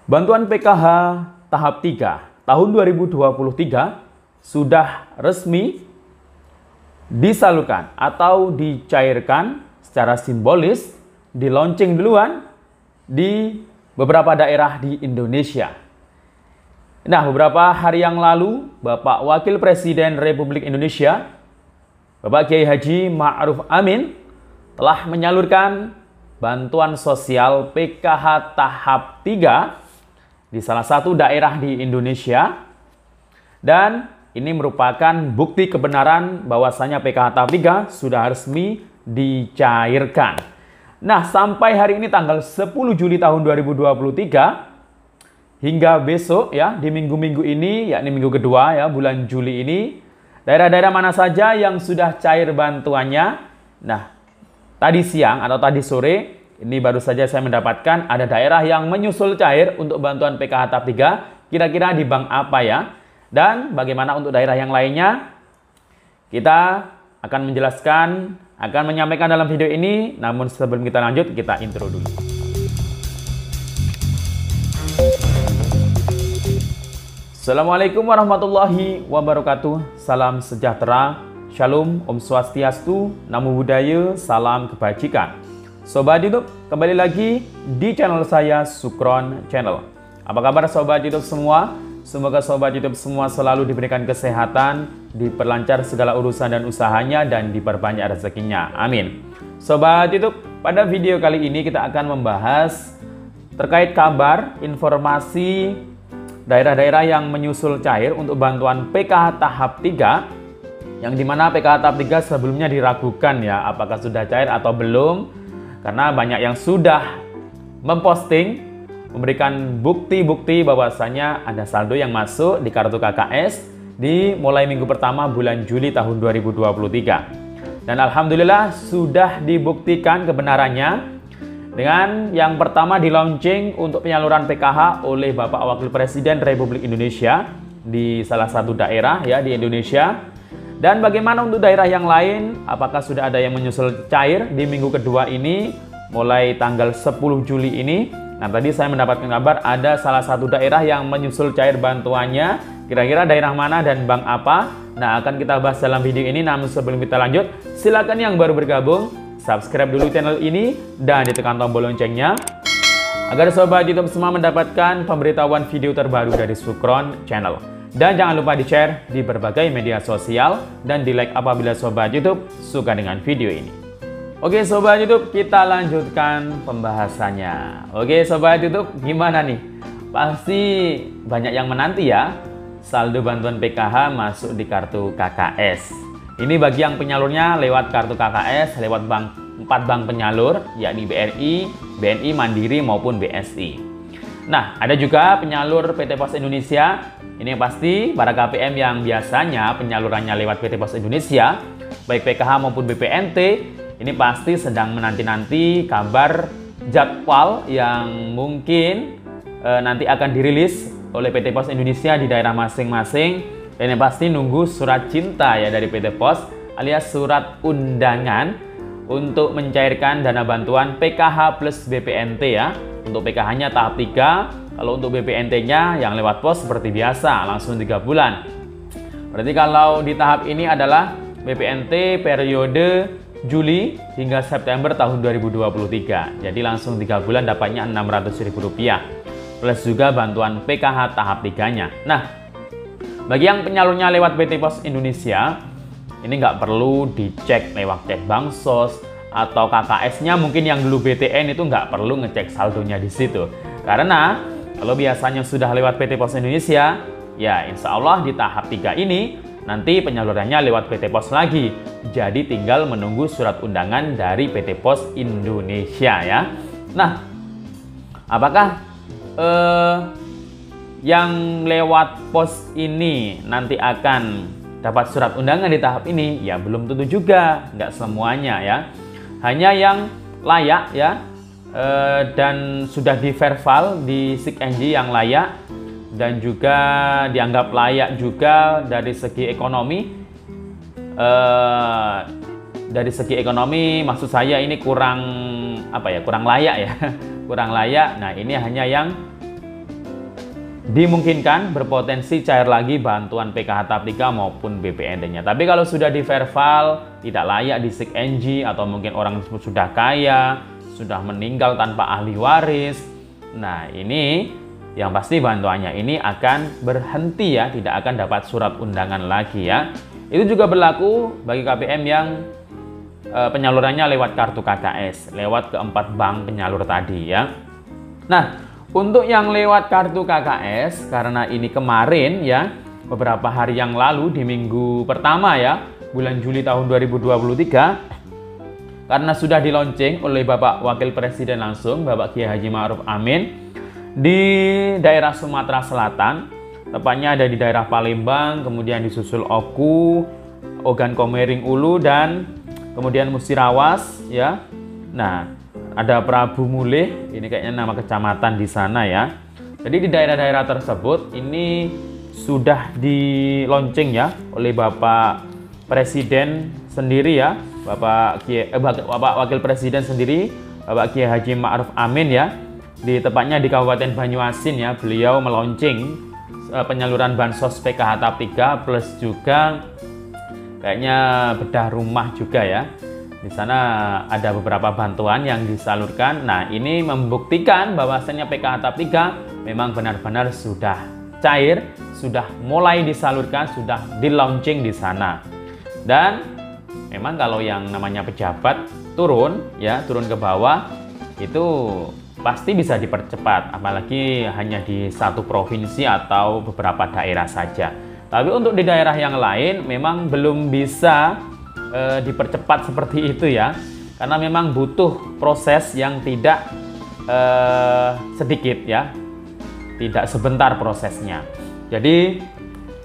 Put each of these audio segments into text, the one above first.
Bantuan PKH tahap 3 tahun 2023 sudah resmi disalurkan atau dicairkan secara simbolis, di launching duluan di beberapa daerah di Indonesia. Nah, beberapa hari yang lalu, Bapak Wakil Presiden Republik Indonesia, Bapak Kiai Haji Ma'ruf Amin, telah menyalurkan bantuan sosial PKH tahap 3 di salah satu daerah di Indonesia, dan ini merupakan bukti kebenaran bahwasanya PKH tahap 3 sudah resmi dicairkan. Nah, sampai hari ini tanggal 10 Juli tahun 2023 hingga besok ya, di minggu-minggu ini, yakni minggu kedua ya bulan Juli ini, daerah-daerah mana saja yang sudah cair bantuannya? Nah, tadi siang atau tadi sore ini baru saja saya mendapatkan ada daerah yang menyusul cair untuk bantuan PKH tahap 3. Kira-kira di bank apa ya? Dan bagaimana untuk daerah yang lainnya? Kita akan menjelaskan, akan menyampaikan dalam video ini. Namun sebelum kita lanjut, kita intro dulu. Assalamualaikum warahmatullahi wabarakatuh. Salam sejahtera, Shalom, Om Swastiastu, Namo Buddhaya, salam kebajikan. Sobat YouTube, kembali lagi di channel saya, Sukron Channel. Apa kabar Sobat YouTube semua? Semoga Sobat YouTube semua selalu diberikan kesehatan, diperlancar segala urusan dan usahanya, dan diperbanyak rezekinya. Amin. Sobat YouTube, pada video kali ini kita akan membahas terkait kabar, informasi daerah-daerah yang menyusul cair untuk bantuan PKH tahap 3, yang dimana PKH tahap 3 sebelumnya diragukan ya, apakah sudah cair atau belum. Karena banyak yang sudah memposting, memberikan bukti-bukti bahwasanya ada saldo yang masuk di kartu KKS di mulai minggu pertama bulan Juli tahun 2023. Dan alhamdulillah sudah dibuktikan kebenarannya dengan yang pertama di launching untuk penyaluran PKH oleh Bapak Wakil Presiden Republik Indonesia di salah satu daerah ya di Indonesia. Dan bagaimana untuk daerah yang lain? Apakah sudah ada yang menyusul cair di minggu kedua ini mulai tanggal 10 Juli ini? Nah, tadi saya mendapatkan kabar ada salah satu daerah yang menyusul cair bantuannya. Kira-kira daerah mana dan bank apa? Nah, akan kita bahas dalam video ini. Namun sebelum kita lanjut, silakan yang baru bergabung subscribe dulu channel ini dan ditekan tombol loncengnya agar Sobat YouTube semua mendapatkan pemberitahuan video terbaru dari Sukron Channel. Dan jangan lupa di-share di berbagai media sosial dan di-like apabila Sobat YouTube suka dengan video ini. Oke Sobat YouTube, kita lanjutkan pembahasannya. Oke Sobat YouTube, gimana nih? Pasti banyak yang menanti ya saldo bantuan PKH masuk di kartu KKS. Ini bagi yang penyalurnya lewat kartu KKS, lewat 4 bank penyalur, yakni BRI, BNI, Mandiri maupun BSI. Nah, ada juga penyalur PT Pos Indonesia. Ini yang pasti para KPM yang biasanya penyalurannya lewat PT Pos Indonesia, baik PKH maupun BPNT, ini pasti sedang menanti-nanti kabar jadwal yang mungkin nanti akan dirilis oleh PT Pos Indonesia di daerah masing-masing. Dan yang pasti nunggu surat cinta ya dari PT Pos alias surat undangan untuk mencairkan dana bantuan PKH plus BPNT ya. Untuk PKH-nya tahap 3, kalau untuk BPNT-nya yang lewat pos seperti biasa, langsung 3 bulan. Berarti kalau di tahap ini adalah BPNT periode Juli hingga September tahun 2023. Jadi langsung 3 bulan dapatnya Rp600.000. Plus juga bantuan PKH tahap 3-nya. Nah, bagi yang penyalurnya lewat PT Pos Indonesia, ini nggak perlu dicek lewat cek Bansos, atau KKS-nya mungkin yang dulu BTN itu nggak perlu ngecek saldonya di situ. Karena kalau biasanya sudah lewat PT Pos Indonesia, ya insya Allah di tahap 3 ini nanti penyalurannya lewat PT Pos lagi. Jadi tinggal menunggu surat undangan dari PT Pos Indonesia ya. Nah, apakah yang lewat pos ini nanti akan dapat surat undangan di tahap ini? Ya belum tentu juga, nggak semuanya ya. Hanya yang layak ya dan sudah di-verbal di SIKNJ yang layak dan juga dianggap layak juga dari segi ekonomi. Dari segi ekonomi maksud saya ini kurang kurang layak ya. Kurang layak. Nah, ini hanya yang dimungkinkan berpotensi cair lagi bantuan PKH tahap 3 maupun BPNT-nya. Tapi kalau sudah di verbal, tidak layak di SIG NG, atau mungkin orang tersebut sudah kaya, sudah meninggal tanpa ahli waris, nah ini yang pasti bantuannya ini akan berhenti ya, tidak akan dapat surat undangan lagi ya. Itu juga berlaku bagi KPM yang penyalurannya lewat kartu KKS, lewat keempat bank penyalur tadi ya. Nah, untuk yang lewat kartu KKS, karena ini kemarin ya, beberapa hari yang lalu di minggu pertama ya, bulan Juli tahun 2023, karena sudah dilaunching oleh Bapak Wakil Presiden langsung, Bapak Kiai Haji Ma'ruf Amin, di daerah Sumatera Selatan, tepatnya ada di daerah Palembang, kemudian disusul Oku, Ogan Komering Ulu, dan kemudian Musirawas ya. Nah, ada Prabu Mulih, ini kayaknya nama kecamatan di sana ya. Jadi di daerah-daerah tersebut ini sudah di-launching ya oleh Bapak Presiden sendiri ya, Bapak Wakil Presiden sendiri, Bapak Kiai Haji Ma'ruf Amin ya. Di tepatnya di Kabupaten Banyuasin ya, beliau meluncing penyaluran bansos PKH tahap 3 plus juga kayaknya bedah rumah juga ya. Di sana ada beberapa bantuan yang disalurkan. Nah, ini membuktikan bahwasannya PKH tahap 3 memang benar-benar sudah cair, sudah mulai disalurkan, sudah di-launching di sana. Dan memang kalau yang namanya pejabat turun ke bawah itu pasti bisa dipercepat, apalagi hanya di satu provinsi atau beberapa daerah saja. Tapi untuk di daerah yang lain memang belum bisa dipercepat seperti itu ya, karena memang butuh proses yang tidak sedikit ya, tidak sebentar prosesnya. Jadi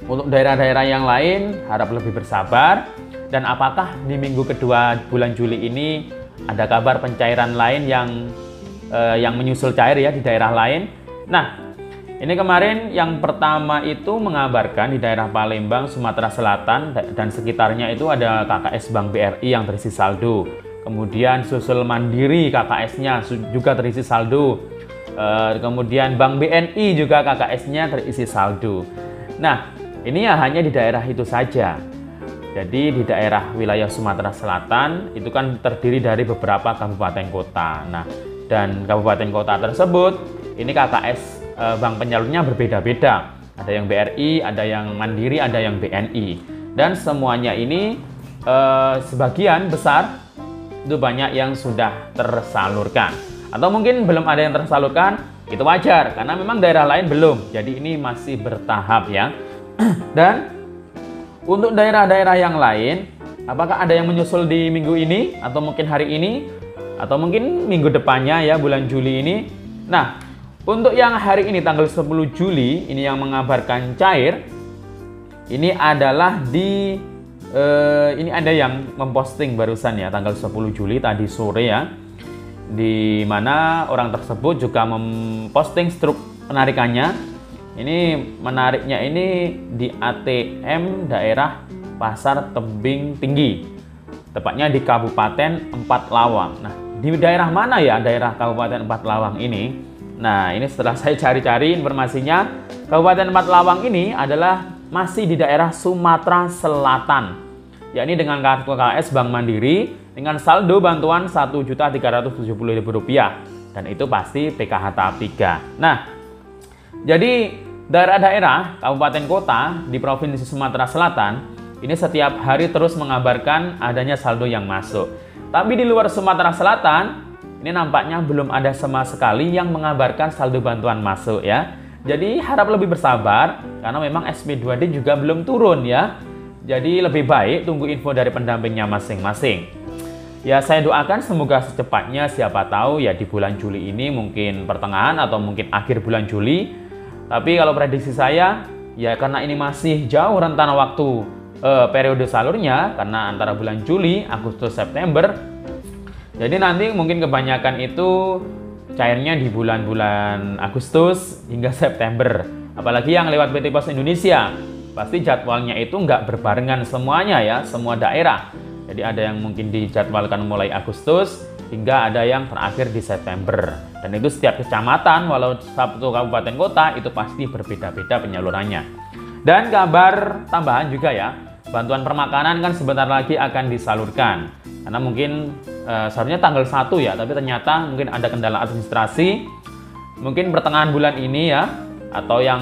untuk daerah-daerah yang lain harap lebih bersabar. Dan apakah di minggu kedua bulan Juli ini ada kabar pencairan lain yang menyusul cair ya di daerah lain? Nah, ini kemarin yang pertama itu mengabarkan di daerah Palembang, Sumatera Selatan dan sekitarnya itu ada KKS Bank BRI yang terisi saldo. Kemudian susul Mandiri KKS-nya juga terisi saldo. Kemudian Bank BNI juga KKS-nya terisi saldo. Nah, ini ya hanya di daerah itu saja. Jadi di daerah wilayah Sumatera Selatan itu kan terdiri dari beberapa kabupaten kota. Nah, dan kabupaten kota tersebut ini KKS bank penyalurnya berbeda-beda. Ada yang BRI, ada yang Mandiri, ada yang BNI. Dan semuanya ini sebagian besar itu banyak yang sudah tersalurkan. Atau mungkin belum ada yang tersalurkan, itu wajar karena memang daerah lain belum. Jadi ini masih bertahap ya. Dan untuk daerah-daerah yang lain, apakah ada yang menyusul di minggu ini atau mungkin hari ini atau mungkin minggu depannya ya, bulan Juli ini? Nah, untuk yang hari ini tanggal 10 Juli ini yang mengabarkan cair, ini adalah ini ada yang memposting barusan ya tanggal 10 Juli tadi sore ya, di mana orang tersebut juga memposting struk penarikannya. Ini menariknya ini di ATM daerah Pasar Tebing Tinggi, tepatnya di Kabupaten Empat Lawang. Nah, di daerah mana ya daerah Kabupaten Empat Lawang ini? Nah, ini setelah saya cari-cari informasinya, Kabupaten Empat Lawang ini adalah masih di daerah Sumatera Selatan, yakni dengan kartu KKS Bank Mandiri dengan saldo bantuan Rp1.370.000, dan itu pasti PKH tahap 3. Nah, jadi daerah-daerah kabupaten kota di Provinsi Sumatera Selatan ini setiap hari terus mengabarkan adanya saldo yang masuk. Tapi di luar Sumatera Selatan ini nampaknya belum ada sama sekali yang mengabarkan saldo bantuan masuk ya. Jadi harap lebih bersabar karena memang SP2D juga belum turun ya. Jadi lebih baik tunggu info dari pendampingnya masing-masing. Ya, saya doakan semoga secepatnya, siapa tahu ya di bulan Juli ini, mungkin pertengahan atau mungkin akhir bulan Juli. Tapi kalau prediksi saya ya karena ini masih jauh rentan waktu periode salurnya, karena antara bulan Juli, Agustus, September. Jadi nanti mungkin kebanyakan itu cairnya di bulan-bulan Agustus hingga September. Apalagi yang lewat PT Pos Indonesia, pasti jadwalnya itu nggak berbarengan semuanya ya, semua daerah. Jadi ada yang mungkin dijadwalkan mulai Agustus, hingga ada yang terakhir di September. Dan itu setiap kecamatan, walau satu kabupaten kota, itu pasti berbeda-beda penyalurannya. Dan kabar tambahan juga ya, bantuan permakanan kan sebentar lagi akan disalurkan. Karena mungkin seharusnya tanggal 1 ya, tapi ternyata mungkin ada kendala administrasi. Mungkin pertengahan bulan ini ya, atau yang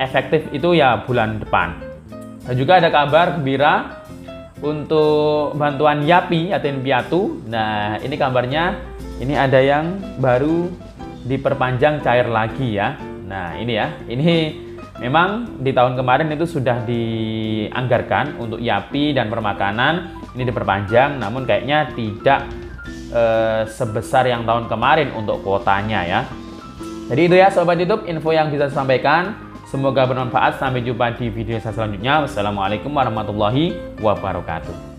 efektif itu ya bulan depan. Dan juga ada kabar gembira untuk bantuan YAPI, yatim piatu. Nah, ini kabarnya ini ada yang baru diperpanjang cair lagi ya. Nah, ini ya. Ini memang di tahun kemarin itu sudah dianggarkan untuk YAPI dan permakanan ini diperpanjang, namun kayaknya tidak sebesar yang tahun kemarin untuk kuotanya ya. Jadi itu ya Sobat YouTube, info yang bisa saya sampaikan. Semoga bermanfaat. Sampai jumpa di video saya selanjutnya. Wassalamualaikum warahmatullahi wabarakatuh.